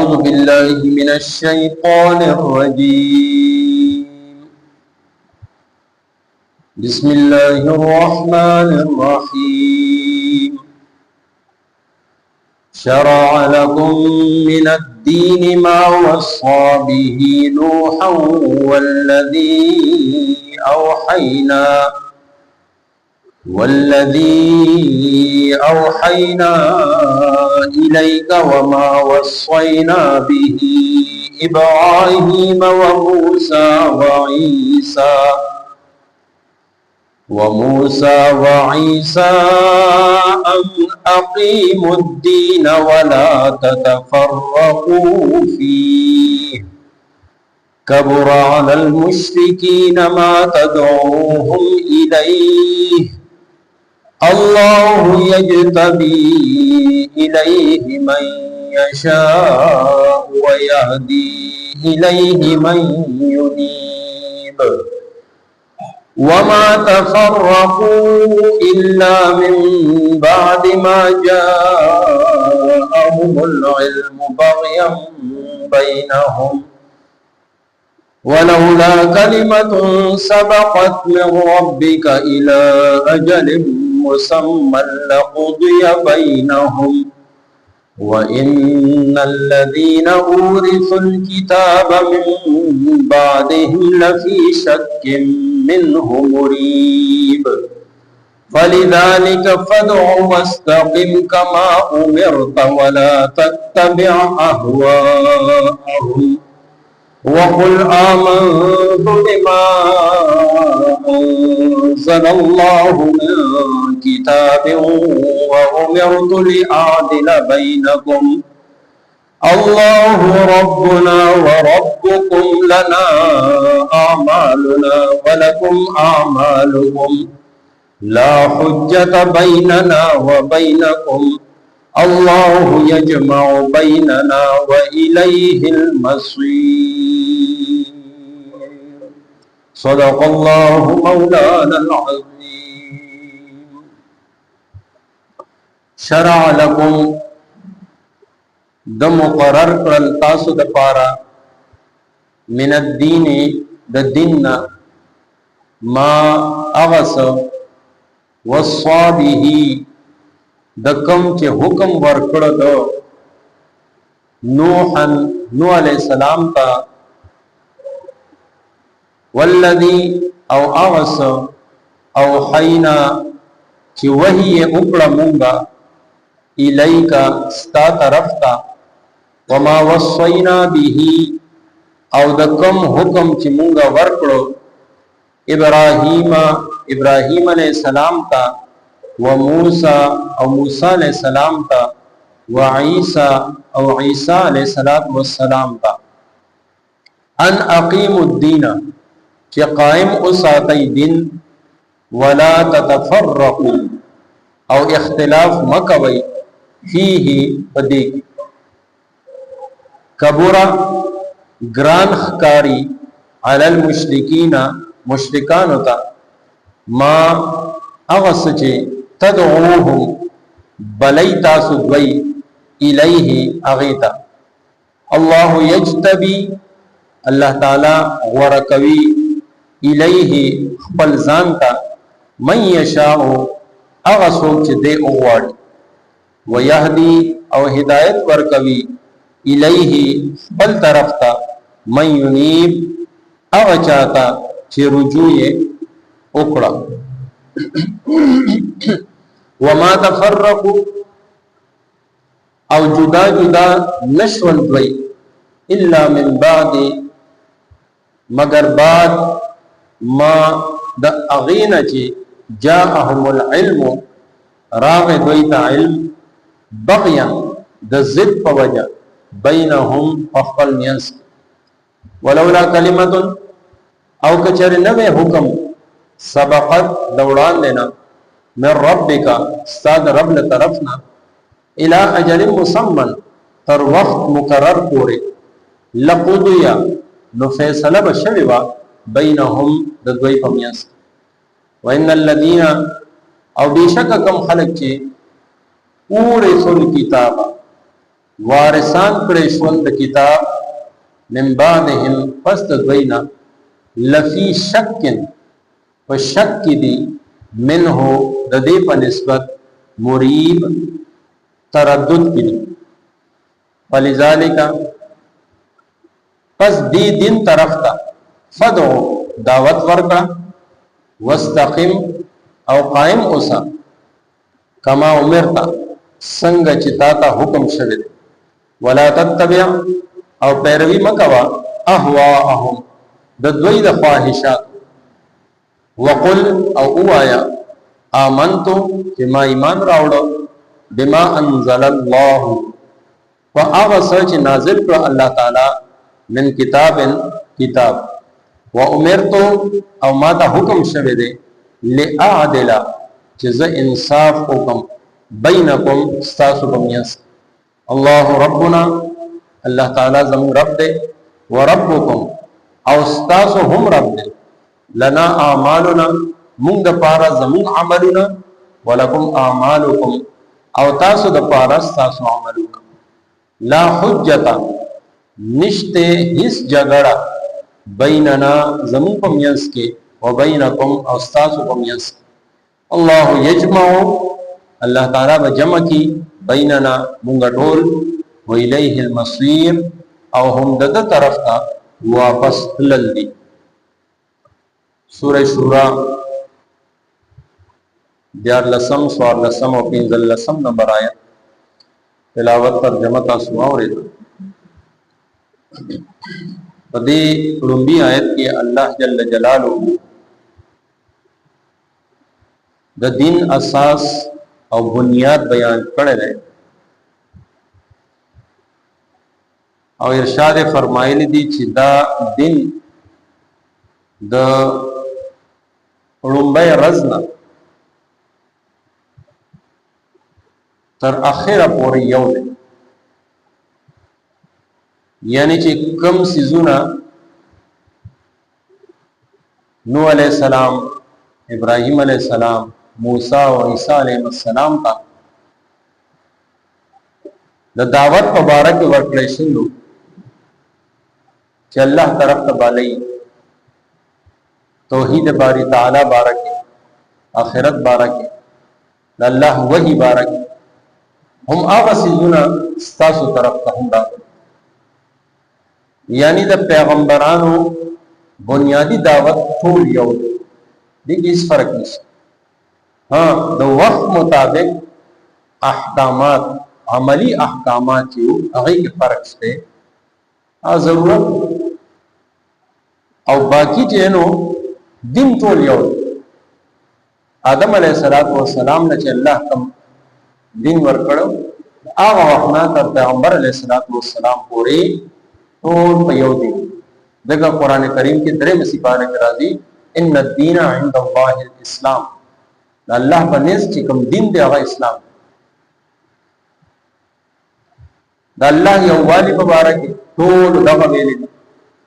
أعوذ بالله من الشيطان الرجيم. بسم الله الرحمن الرحيم. شرع لكم من الدين ما وصى به نوحا والذي أوحينا إليك وما وصينا به إبراهيم وموسى وعيسى أن أقيموا الدين ولا تتفرقوا فيه كبر على المشركين ما تدعوهم إليه الله يجتبي إليه من يشاء ويهدي إليه من ينيب وما تفرقوا إلا من بعد ما جاءهم العلم بغيا بينهم ولولا كلمة سبقت من ربك إلى أجل مسمى لقضي بينهم وإن الذين أورثوا الكتاب من بعدهم لفي شك منه مريب فلذلك فادع واستقم كما أمرت ولا تتبع أهواءهم وقل آمنت بما أنزل الله من كتاب وأمرت لأعدل بينكم الله ربنا وربكم لنا أعمالنا ولكم أعمالكم لا حجة بيننا وبينكم الله يجمع بيننا وإليه المصير صدق الله مولانا العظيم. شرع لكم د مقرر کړل تاسو د پاره من الدین د دین ما اغس وصى به د کم چې حکم ورکړه د نوح علیہ السلام تا والذی او اغس او حینا چې وحی وکړه مونږه الیکا ستا طرف تا وما وصینا به او د کم حکم چې مونږه ورکړو ابراهیم علیہ السلام تا وموسى او موسى علیہ السلام تا وعیسى او عیسى علیہ السلام تا ان اقیموا الدین چې قائم اوساتئ دین ولا تتفرقوا او اختلاف مکوئ فيه پدې کبورا گران خکاری علی المشرکین مشرکان ہوتا ما اغس چې تدعوهم بلی تاسو دوی الیه اغیتا الله یجتبی الله تعالی غورکوی الیه خپل ځانتا من یشاء اغسو چې دې اوغواړي ويهدي او هدایت ورکوي الیه بل طرف تا من ينيب او چاہتا چې رجوع وکړه وما تفرقوا او جدا نشول دوی الا من بعد مگر بعد ما د اغینا چې جاءهم العلم راغ دوی ته علم بغیا د ضد په وجه بینهم خپل مینس ولولا کلمت او کچر نوې حکم سبقت دوڑان لینا من ربک استاد رب له طرفنا الى اجل مسمى تر وقت مقرر پورې لقضیا نو فیصله بشوی وا بینهم د دوی په میاس وان الذين او بیشک کم خلق چې اورثل کتاب وارثان کړي شول د کتاب من بعدهم پس د دوینا لفی شکن په شک کې دي منه د دې په نسبت مریب تردد کې دي فلذالک پس دی دین طرف تا فدعو دعوت ورکا واستقم او قائم اوسا کما امرتا څنګه چې تا ته حکم شوی دی ولا تتبع او پیروي مکوا اهواهم د دوی د خواهشات وقل او اوایا آمنتو چې ما ایمان راوړو بما انزل الله فاغه سچ نازل کړ الله تعالی من کتاب و امرتو او ما ته حکم شوه دی لاعدل چې زه انصاف وکم بینکم استاسو بمیاس الله ربنا الله تعالی زمون رب دی و ربکم او استاسو هم رب دی لنا اعمالنا مونږ د پاره زمون عملنا ولکم اعمالکم او تاسو د پاره استاسو عملنا لا حجتا نشته هیڅ جګړه بیننا زمون په میانس کې او بینکم او استاسو په میانس الله یجمع الله تعالی به جمع کی بیننا مونږ ټول و الیه المصیر او هم دغه طرف ته واپس تلل دي سورہ شورا 14 14 او 15 نمبر آیت تلاوت ترجمه تاسو اورئ په دې لومبي آیت کې الله جل جلاله د دین اساس او بنیاد بیان کړی دی او ارشاد فرمایلی دی چې دا دین د لومبي رزنا تر اخره پورې یو دی یعنی چې کم سيزونه نوح علیہ السلام ابراہیم علیہ السلام موسی او عیسی علیہ السلام تا د دعوت مبارک ورکړل شو چې الله طرف ته بالای توحید باری تعالی بارک آخرت بارک الله وحی بارک هم هغه سيزونه ستاسو طرف ته هم راغلي یعنی د پیغمبرانو بنیادی دعوت ټول یو دی هیڅ فرق نشته ها د وخت مطابق احکامات عملی احکامات یو هغه کې فرق شته ضرورت او باقی جنو دین ټول یو آدم علیہ السلام نه چې الله کوم دین ورکړو هغه وخت نه تر پیغمبر علیہ السلام پورې ټول په یو دي دغه قران کریم کې درې مصیبانه راځي ان الدین عند الله الاسلام الله باندې چې کوم دین دی هغه اسلام د الله یو والی مبارک ټول دغه ویلي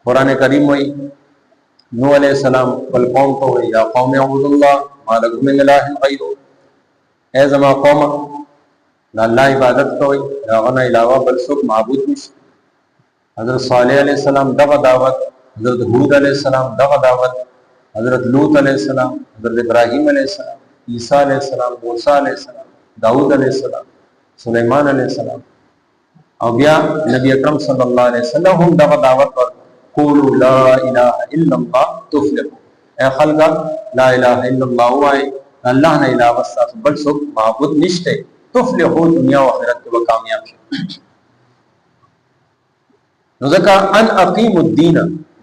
قران کریم وایي نوح علیہ السلام ول قوم کو یا قوم اعبدوا الله ما لكم من اله غیره اے زما قوم الله عبادت کوئ هغه نه علاوه بل څوک معبود نشته حضرت صالح علیہ السلام دغه دعوت حضرت هود علیہ السلام دغه دعوت حضرت لوط علیہ السلام حضرت ابراہیم علیہ السلام عیسی علیہ السلام موسی علیہ السلام داؤد علیہ السلام سلیمان علیہ السلام او بیا نبی اکرم صلی الله علیه وسلم هم دغه دعوت قولوا لا اله الا الله تفلحوا اے خلق لا اله الا الله وای الله نه علاوه بل څوک معبود نشته تفلحوا دنیا او آخرت کې کامیاب شي نو ځکه ان اقیم الدین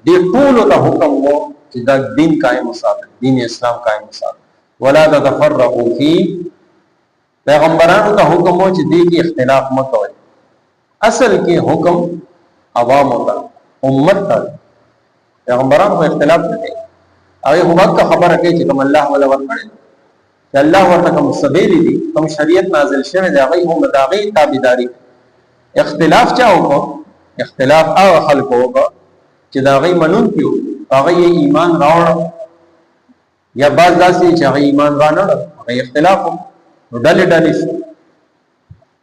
دې ټول ته حکم وو چې دا دین قائم وساتئ دین اسلام قائم وساتئ ولا تتفرقوا فيه پیغمبرانو ته حکم وو چې دې کې اختلاف مکوئ اصل کې حکم عوام ہوتا امت ته پیغمبرانو په اختلاف نه کوي هغه وخت خبره کوي چې کوم الله ولا ورکړي چې الله ورته کوم سبیل دي کوم شریعت نازل شوی دی هغه هم داغي تابعداري اختلاف چا وکړو اختلاف هغه خلکو وکړو چې داغي منون کیو هغه ایمان راوړ یا بعض داسې چې هغه ایمان رانه هغه اختلاف ډلې ډلې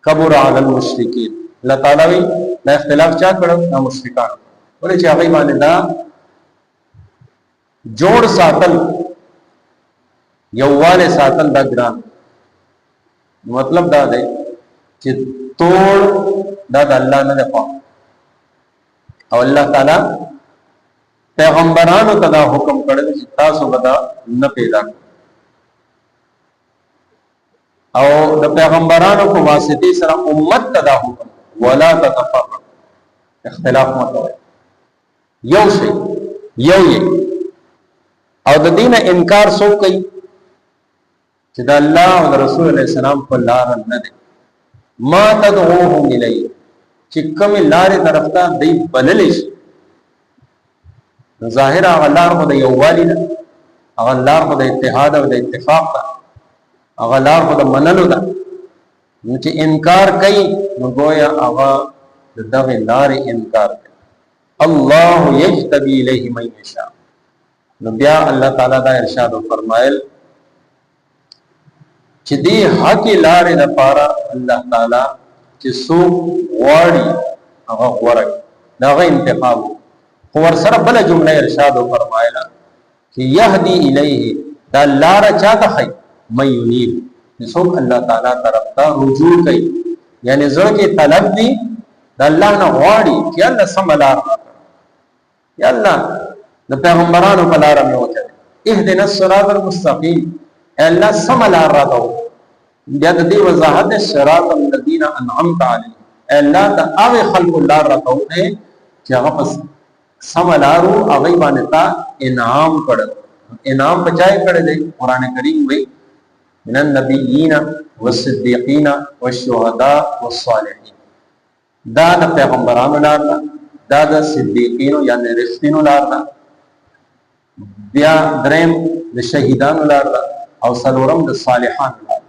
کبر علی المشرکین الله تعالی وی دا اختلاف چا کړو؟ دا مشرکان. ولې چې هغه باندې دا جوړ ساتل یوواله ساتل دا ګران. مطلب دا دی چې توڑ دا د الله نه دی او الله تعالی پیغمبرانو ته دا حکم کړی چې تاسو به دا نه پیدا او د پیغمبرانو په واسطه سره امت ته دا حکم ولا تتفرقوا اختلاف مه کوئ یو شی یو او د دین انکار سو کوي چې د الله او د رسول الله سلام په لار نه دی ما تدعوهم الی چې کوم لارې طرف ته دی بللی شي ظاهر هغه لار خو د یووالي ده هغه لار خو د اتحاد او د اتفاق ده هغه لار خو د منلو ده نو چې انکار کوي نو گویا هغه د دغه لارې انکار کوي الله یجتبی الیه من یشاء نو بیا الله تعالی دا ارشاد فرمایل چې دی حق لارې لپاره الله تعالی چې څوک غواړي هغه غوړي دغه انتخاب خو ور سره بل جمله ارشاد فرمایله چې یهدی الیه دا لار چاته خي مې یونیب څوک الله تعالی طرف ته رجوع کوي یعنی زړه کې طلب دی د الله نه غواړي چې الله سم لار یا الله د پیغمبرانو په لار مې وځي اهدنا الصراط المستقيم الله سم لار راته بیا د دې وضاحت صراط الذين انعمت عليهم الله د هغه خلق لار راته چې هغه پس سم لارو هغه باندې تا انعام کړل انعام بچای کړل دی قران کریم وی من النبیین والصدیقین والشهداء والصالحین دا د پیغمبرانو لار دا د صدیقینو یعنی رښتینو لار ده بیا دریم د شهیدانو لار ده او څلورم د صالحانو لار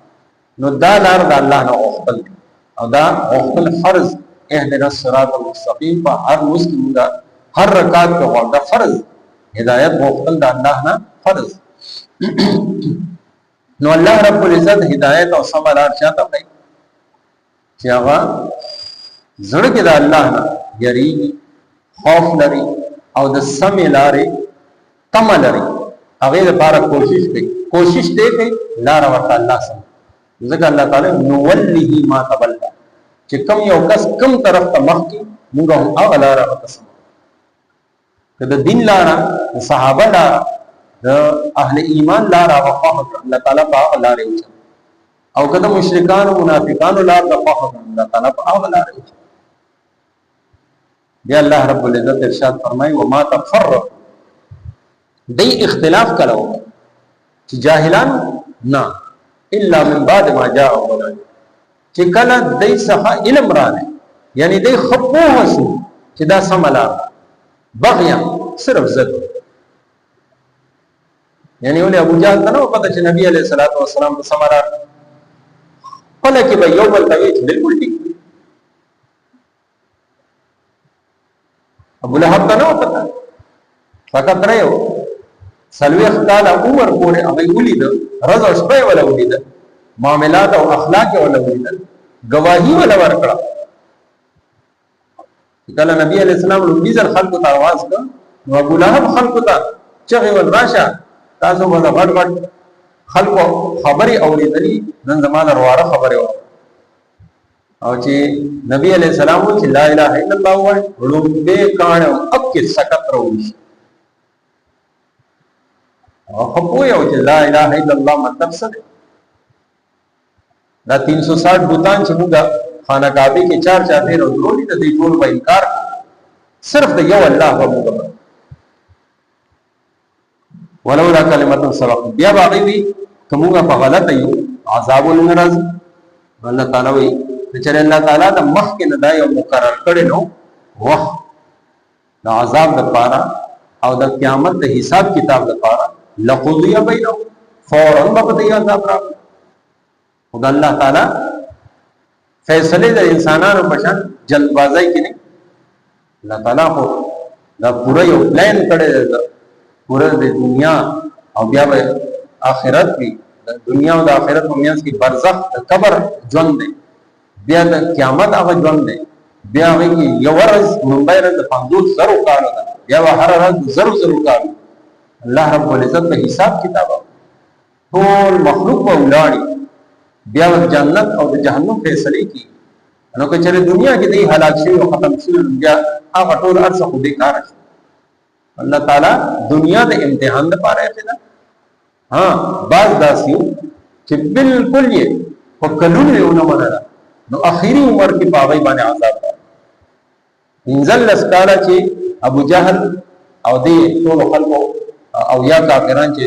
نو دا لار د الله نه غوښتل او دا غوښتل فرض اهدنا الصراط المستقیم په هر مسلم دا هر رکعت کې غوښتل فرض هدایت غوښتل د الله نه فرض نو الله رب العزت هدایت او سم لار چاته کوي چې هغه زړه کې د الله نه یریږي خوف لري او د سم لارې تم لري هغه لپاره کوشش دی کوي لار ورته الله سم ځکه الله تعالی نو ولله ما تولى چې کوم یو کس کوم طرف ته مخ کی موږ هم هغه لار ورته سم کله دین لار د صحابه لار د اهل ایمان لار او الله تعالی په هغه لار وچ او کله مشرکان او منافقان لار د الله تعالی په هغه لار وچ بیا الله رب العزت ارشاد فرمای و ما تفرق دی اختلاف کړو چې جاهلان نه الا من بعد ما جاءهم العلم چې کله دای څخه علم راغی یعنی دای خپو وسو چې دا سملا بغیا صرف زد یعنی ولې ابو جهل ته نو پته چې نبی علیہ الصلوۃ والسلام په سملا کله کې به یو بل کوي چې بالکل ټیک ابو لهب ته نو پته فقط رہو سلوخ تعالی عمر پورې هغه ولید رضا او شپه ولا ولید معاملات او اخلاق ولا ولید گواہی ولا ورکړه کله نبی علیہ السلام لومړي ځل خلکو ته आवाज کړ نو ابو لهب خلکو ته چغه ول راشه تاسو به غټ غټ خلکو خبري اوریدلې نن زمانه ورواره خبره و او چې نبی علیہ السلام چې لا اله الا الله وای لومبه کانه اب کې سکت روي او خپو یو چې لا اله الا الله مطلب څه دی دا 360 بوتان چې موږ خانه کعبه کې چار دیر او درولي د دې ټول په انکار صرف د یو الله په موږ ولولا کلمت سبق بیا باغی وی کومه په غلطه یو عذاب الناراض الله تعالی وی چې الله تعالی د مخ کې نه دا یو مقرر کړي نو وخت د عذاب لپاره او د قیامت د حساب کتاب لپاره لقضی بینهم فورا بقضی عذاب را خدا الله تعالی فیصله د انسانانو په شان جلدبازی کې نه الله تعالی خو دا پوره یو پلان کړی دی پوره د دنیا او بیا به آخرت وی د دنیا او د آخرت په میانس کې برزخ د قبر ژوند دی بیا د قیامت هغه ژوند دی بیا هغه یو ورځ منبر د 50,000 کالو ده، بیا هر ورځ 0,000 کالو. الله رب العزت په حساب کتاب ټول مخلوق په ولاړی، بیا د جنت او د جهنم فیصله کی. نو که چېرې دنیا کې دی هلاک شي او ختم شي، بیا هغه ټول ارزه خو بیکار شي. الله تعالی دنیا د امتحان لپاره پیدا. ها بعض داسیو چې بالکل یې په کلونو یې ونه منله، نو اخیری عمر کې پاوی باندې عذاب ده. انزل لسکاله چې ابو جهل او دې ټول خلکو او یا کافران چې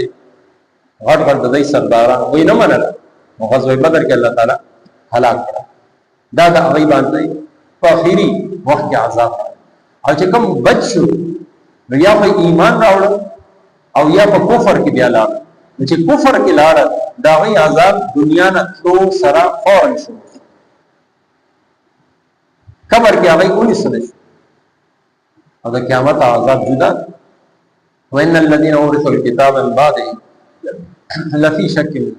غټ غټ د دې سرداران وې نه منله، نو غزوه بدر کې الله تعالی هلاک کړ. دا د هغه باندې په اخیری وخت کې عذاب ده. او چې کوم بچ شو نو یا په ایمان راوړ او یا په کفر کې بیا لاړ. چې کفر کې لاړ دا غي عذاب دنیا نه تلو سره فورا شو، قبر کې هغه اونې سره شو او د قیامت عذاب جدا. وان الذين اورثوا الكتاب من بعده لفي شك منه.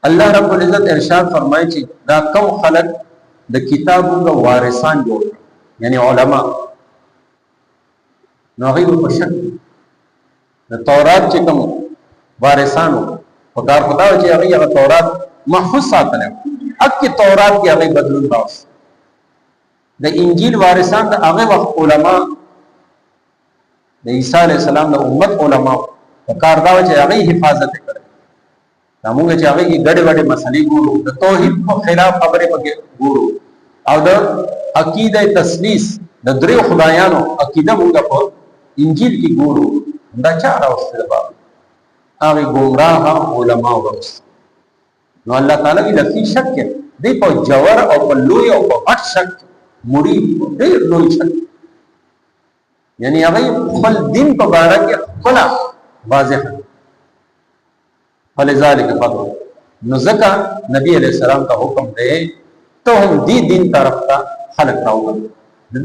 الله رب العزت ارشاد فرمایي چې دا کوم خلق د کتابونو وارثان جوړ، یعنی علما، نو هغه په شک د تورات چې کوم وارثانو په کار خدای چې هغه تورات محفوظ ساتل، اکه تورات کې هغه بدلون راوست. د انجیل وارثان د هغه وخت علما د عیسی علی السلام د امت علما په کار دا چې هغه حفاظت کړي. موږ چې هغه کې ګډه وډه مسلې ګورو، د توحید په خلاف خبره پکې ګورو، او د عقیده تسلیث د درې خدایانو عقیده موږ په انجیل کې ګورو. دا چا راوستل بابا هغه گمراه علما ورس. نو الله تعالی دې لفي شک دی په جوور او په لوی او په غټ شک مړي ډېر لوی شک، یعنی هغه خپل دین په اړه کې خپل واضح. فلذلك فضل نو ځکه نبی علیہ السلام ته حکم دی ته هم دې دین طرف ته خلق راوړل،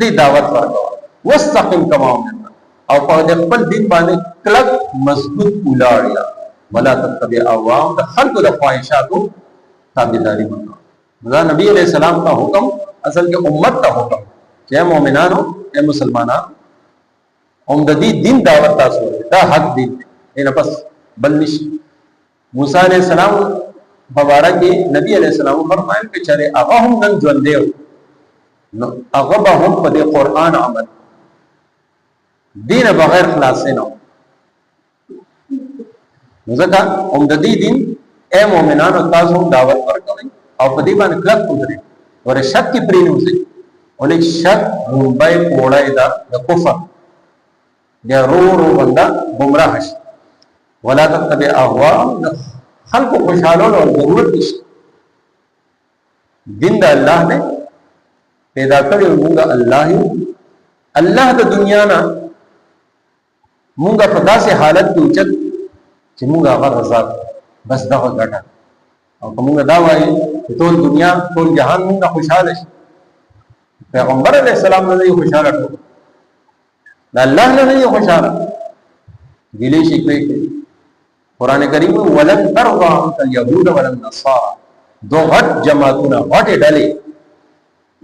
دې دعوت ورکړه. واستقم کما امرت، او په خپل دین باندې کلک مضبوط ولاړیا. ولا تتبع اهواهم، د خلقو د خواهشاتو تابعداري وکړه. دا نبی علیہ السلام کا حکم اصل کې امت کا حکم چې مؤمنانو اے مسلمانانو هم د دې دین دعوت تاسو دا حق دین نه پس بل نشي. موسی علیہ السلام مبارک نبی علیہ السلام فرمایل چې چره هغه هم نن ژوند دی، نو هغه به هم په دې قران عمل دین بغیر خلاص نه. ځکه هم د دې دین اے مؤمنانو تاسو دعوت ورکوي او په دې باندې کلک وګورئ ور شک کې پرې نه وځي. ولې شک روبای پوړای دا د کفر دی، رو بندا گمراه شي. ولا تتبع اهواهم، خلق خوشحالو او ضرورت نشته. دین د الله نه پیدا کړی، موږ الله یو. الله د دنیا نه موږ په داسې حالت کې اوچت چې موږ هغه رضا بس دغه ګټه. او موږ دا وایي چې ټول دنیا ټول جهان موږ خوشاله شي، پیغمبر علیه السلام نه یې خوشاله کړو، د الله نه یې خوشاله ګلې شي کوي. قران کریم ولن ترضى عنك اليهود ولا النصارى، دو غټ جماعتونه غټه ډلې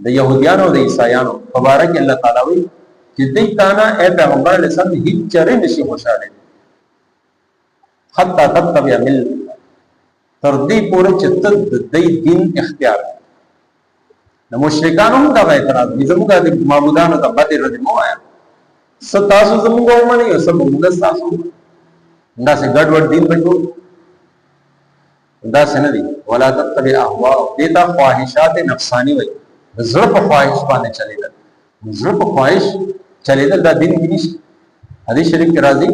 د يهوديانو او د عیسایانو مبارک الله تعالی وي چې دې کانا اے پیغمبر علیه السلام هیڅ چره نشي خوشاله حتی تتبع مل تر دې پورې چې د دې دین اختیار. د مشرکانو هم دا اعتراض دي، زموږ د معبودانو ته باندې رد مو آیا ستاسو زموږ ومني او سب موږ تاسو دا سه ګډوډ دین بچو دا سن دي. ولا تتبع اهوا، دیتا خواہشات نفسانی وي، زړه په خواهش باندې چلیدل، زړه په خواهش چلیدل دا دین کې نشي. حدیث شریف کې راځي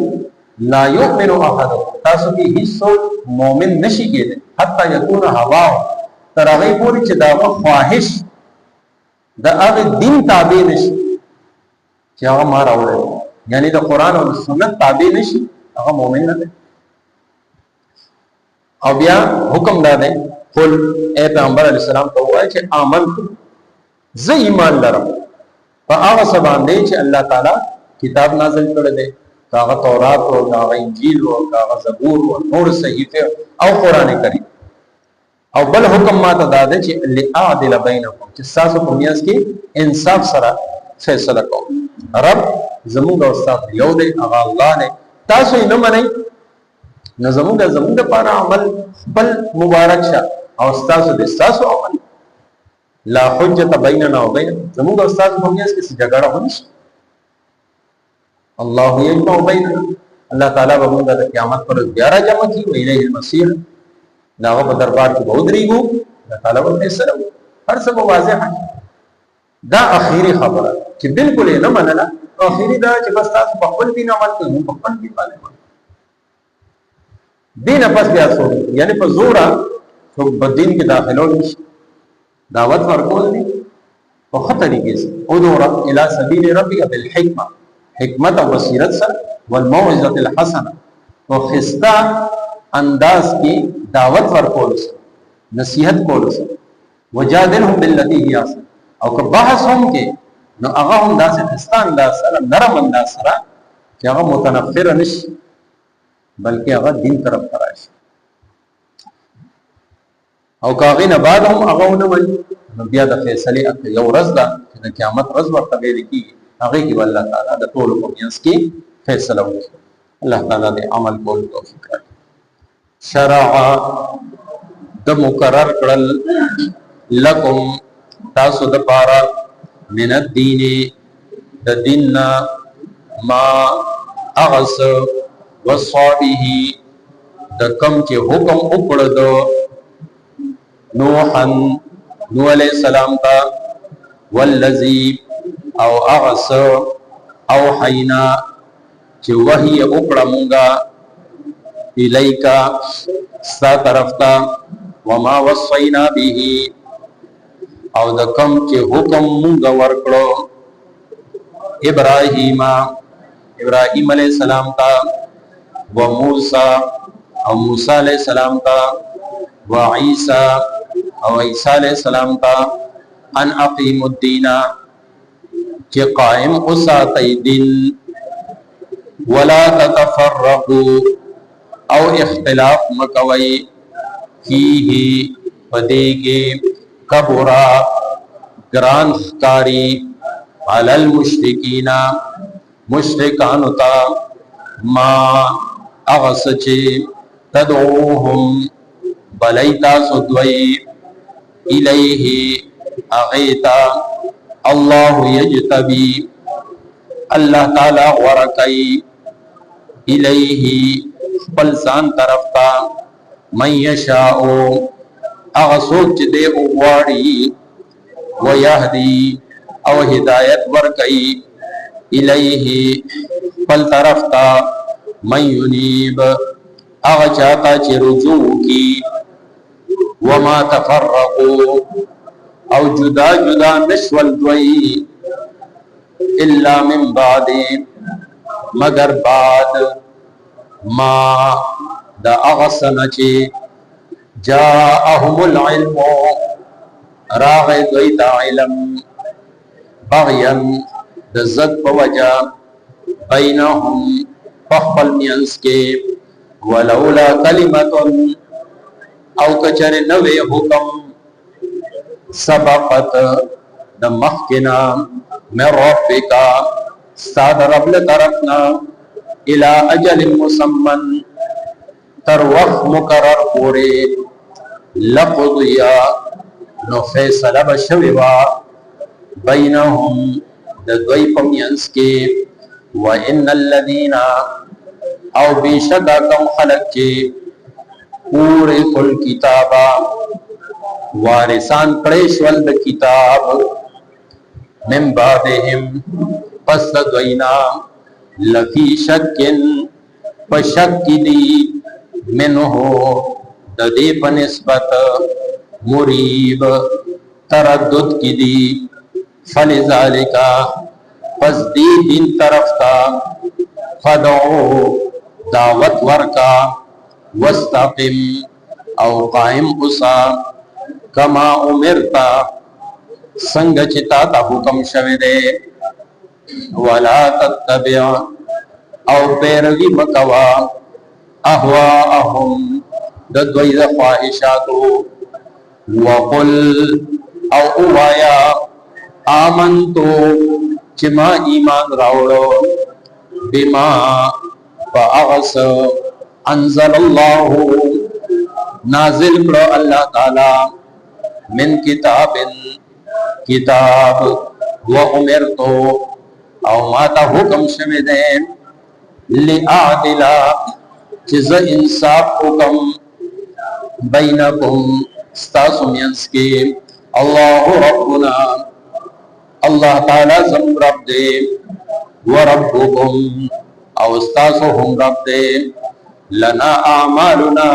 لا یؤمن احد، تاسو کې هیڅ مؤمن نشي کېدل حتی یکون هوا، تر هغه پورې چې دا خواهش د هغه دین تابع نشي چې هغه ما راوړل، یعنی د قران او سنت تابع نشي، هغه مؤمن نه دی. او بیا حکم داده قل اے پیغمبر علیہ السلام ته وایي چې آمنت، زه ایمان لرم په هغه څه باندې چې الله تعالی کتاب نازل کړی دی، هغه تورات او هغه انجیل او هغه زبور او نور صحیفه او قران کریم، او بل حکم ما ته داده چې لأعدل بینکم چې تاسو په میاس کې انصاف سره فیصله کوم. رب زموږ او تاسو یو دی، هغه الله دی. تاسو یې نه منئ نو زموږ لپاره عمل بل مبارک شه او تاسو د تاسو عمل لا حجت بیننا و بین زموږ او تاسو په میاس کې څه جګړه ونه شي. الله یجمع بیننا، الله تعالی به موږ د قیامت پر بیا را جمع کړي، الیه المصیر، داغه په دربار کې به ودرېږو، الله تعالی به فیصله وکړي، هر څه به واضح شي. دا اخیری خبره چې بالکل یې نه منله، اخیری دا چې بس تاسو په خپل دین عمل کوئ، موږ په خپل دین باندې عمل کوو. دین پس بیا څوک یعنی په زوره څوک په دین کې داخلول نشي، دعوت ورکول دي په ښه طریقې سره. ادعو الی سبیل ربک بالحکمه، حکمت او بصیرت سره، والموعظه الحسنه، او خسته انداز کې دعوت ورکول سره، نصیحت کول سره. وجادلهم بالتي هي احسن، او که بحث هم کې نو هغه هم داسې خسته انداز سره، نرم انداز سره چې هغه متنفر نشي بلکې هغه دین طرف ته راشي. او کاغې نه بعد هم هغه ونه وایي نو بیا د فیصلې یو ورځ ده چې د قیامت ورځ ورته ویل کېږي، هغې کې به الله تعالی د ټولو په منځ کې فیصله وکړي. الله تعالی د عمل کولو توفیق راکړي. شرع د مقرر کړل لکم تاسو د پاره من الدین د دیننا ما اغس وصابه د کم چې حکم وکړ د نوحن نوح علیہ السلام تا، والذی او اغس او حینا چې وحی وکړه مونږه الیکا ستا طرف تا، وما وصینا به او د کم چې حکم مونږ ورکړو ابراهیم علیہ السلام تا، و موسی او موسی علیہ السلام تا، و عیسی او عیسی علیہ السلام تا، ان اقیم الدین چې قائم اوساتئ دین، ولا تتفرقوا او اختلاف مکوي، فیه پدیږي کبرا گران خکاری علی المشرکین مشرکانو تا، ما اغسچه تدعوهم بلیتا سدوی الیه اغیتا اللہ یجتبی اللہ تعالی ورکی الیه خپلسان طرفتا من یشاؤ اغسوچ دے اغواری ویہدی او ہدایت ورکی الیہ پل طرفتا من ینیب اغچاتا چی رجوع کی وما تفرقو او جدا جدا نشول دوئی الا من بعد مگر بعد ما دا اغسن چی جاءهم العلم راغ دویتا علم بغیم دزد بوجہ بینہم فخفل مینس کے ولولا کلمت او کچر نوے حکم سبقت دمخکنا من ربکا استاد رب لطرفنا الى اجل مسمن تر وقت مقرر پورے لقضیا نو فیصلہ بشویوا بینہم دوی پمینس کے وَإِنَّ الَّذِينَ او بیشکا کم خلق کے اورثوا الکتاب وارثان کڑیشول د کتاب من بعدهم پس دوینا لفی شکن پشک دی منہو ددی پنسبت مریب تردد کی دی فلذالکا پس دی دین طرف تا فدعو دعوت ورکا واستقم او قائم اسا کما امرتا سنگ چتا تا حکم شوی دے ولا تتبع او پیروی مکوا احواءهم د دوی د خواهشاتو वक़ुल औ उवाया आमन्तु चिमा ईमान रावड़ो बिमा पागस अंज़लल्लाहु नाजिल करो अल्लाह ताला मिन किताबिन किताब व उमिरतु औ माता हुक्म शमिदे लिआदिला चिज़ इंसाफ हुक्म बैनकुम स्तासुमियंस के अल्लाहु रब्बुना अल्लाह ताला जम रब दे व रब्बुकुम औस्तासुहुम रब दे लना आमालुना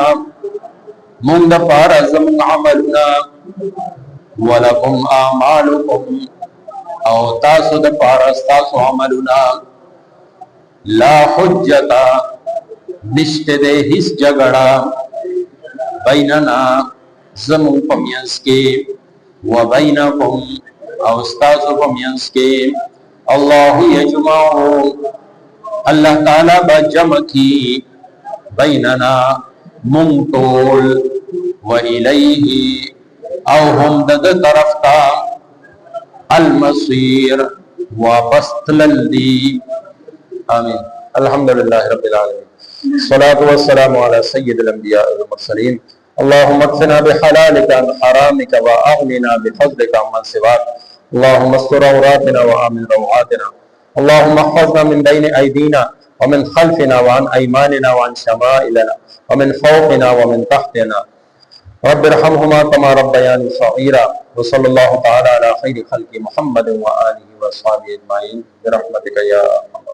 मुंद पार जम अमलुना वलकुम आमालुकुम औ तासुद पार अस्तासु अमलुना ला हुज्जता निश्ते दे हिस जगड़ा बैनना जमु पमियंस के व बैनकुम औस्तासु पमियंस के अल्लाहु यजमाउ अल्लाह ताला बजम की बैनना मुंतोल व इलैहि औ हम दद तरफता अलमसीर वापस तलल्दी आमीन। अल्हम्दुलिल्लाह रब्बिल आलमीन सलातु वस्सलामु अला सय्यिदिल अंबिया वल मुरसलीन अल्लाहुम्मा अक्फिना बिहलालिका अन हरामिका व अग्निना बिफज़लिका अम्मन सिवाक अल्लाहुम्मा अस्tur औरातिना व आमिन रवातिना अल्लाहुम्मा अहफ़ज़ना मिन बैनि अयदीना व मिन खल्फ़िना व अन अयमानिना व अन शमाइलिना व मिन फ़ौक़िना व मिन तहतिना रब्बिरहमहुमा कमा रब्बयानी सग़ीरा व सल्लल्लाहु तआला अला खैरि खल्क़ि मुहम्मद व आलिहि व अस्हाबिहि अजमाइन बिरहमतिका या